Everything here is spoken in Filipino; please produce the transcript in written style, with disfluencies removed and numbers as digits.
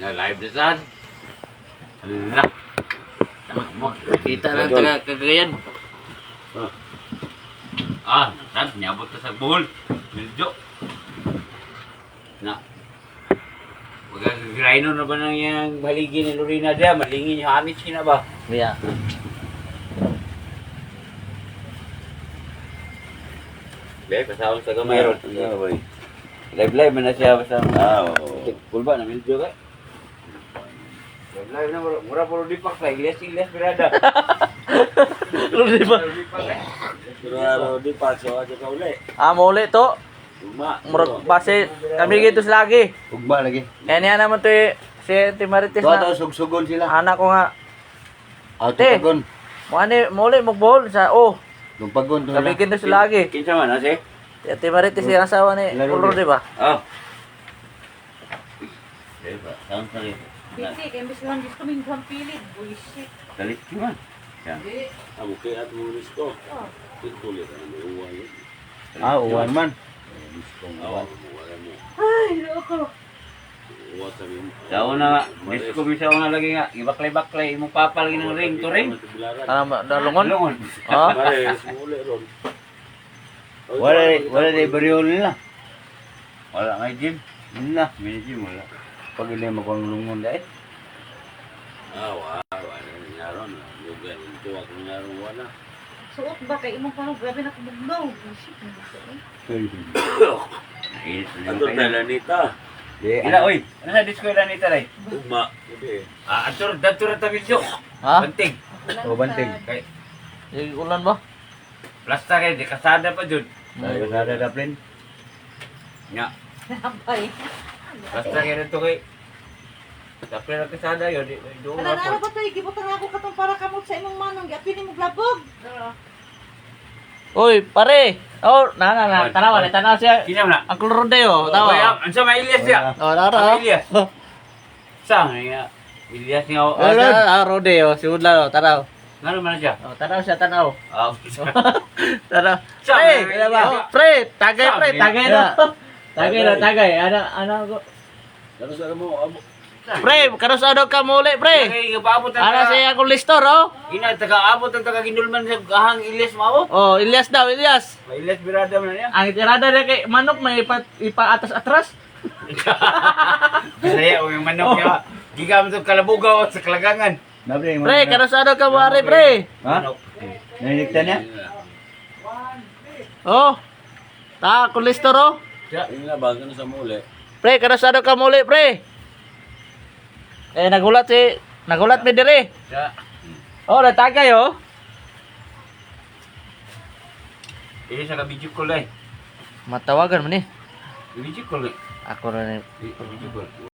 Na live na saan? Hala. Kita na taga Cagayan. Saan? Nyabot na sa buhol. Medyo. Na. Magagagrino na ba nang yung baligi ni Lorena dyan? Malingin yung amit siya na ba? Yeah. Live, pasawang sa gamayron. Live man na siya basta. Kulba na medyo ka. Live na mura puro dipak na. Ilyas berada. Diba? Pero dipak so aja ka uli. Muli to. Ugma. Murag base kami gitu lagi. Ugma lagi. Kaya niya naman to si Timarites na. Sugsugon sila. Anak ko nga. Te. Tumpagon. Muli magbol sa Tumpagon to. kami gitu lagi. Kinsa man ase? Si Timarites yung asawa ni Ulro, di ba? Diba? Saan sa rin? Hindi, kaya mas lang gusto kaming pampilit. Bullshit. Galit ka man. Hindi. Amo kay at mo listo. Oh. Tikulit ang uwan. Uwan man. Awan mo wala mo. Ay, loko. Uwan sa min. Sa una nga, disco bisa una lagi nga, ibaklay-baklay, imong papa lagi ng ring to ring. Dalungon? Lungon. Pare, muli ron. Wala na ibariol nila. Wala nga gym. Yun na, may gym wala. Pag hindi mo kong lungon dahil. Wala nangyaro na. Lugan ito ako nangyaro wala. Suot ba kay imong parang grabe na kumugnaw. Bullshit. Nainis na Ato yung na kayo. lanita. Ila, oy, ano sa disco ila nita ray? Ugma. Hindi. Datura tabi siyo. Ha? Banting. Banting. Kay, Yung ulan ba? plasta kayo, di kasada pa dun. Kasada na plin. Nga, Nabay. plasta kayo nito kay. Tapos na kasada yun, doon Ano ako. ba to? Gibutang ako katong para kamot sa imong manong. Giapili mo glabog. Uy, pare! Tanaw siya. Kinam na. Ang Rodeo, Oy, tawa. ang sa may Ilyas siya. Tara. Ilyas. Saan nga? Ilyas nga. Rodeo, si Udla, tara. Ngano man siya? Tanaw siya, tanaw. Tara. Pre, Pre, tagay na. Tagay. Tagay. Ano ko? Pero sa mo amo. Pre, karos ano ka muli, pre? Kaya paabot ang Ano siya akong listor, oh? Ina, taga-abot ang taga-ginulman sa ahang Ilyas maabot. Oh, Ilyas daw, Ilyas. May Ilyas birada man niya. Ang itirada na kay manok may ipaatas-atras. Saya o yung manok niya. Gigam to kalabugaw sa kalagangan. Pre, karos ano ka muli, pre? Ha? Nanikta niya? Oh. Akong listor, oh. Ina bago na sa muli. Pre, karos ano ka muli, pre? Nagulat mi dire. Siya. Oh, natagay, oh. Ini sa kabidyo ko lang. Matawagan mo ni. Kabidyo ko lang. Ako na ni. Kabidyo ko.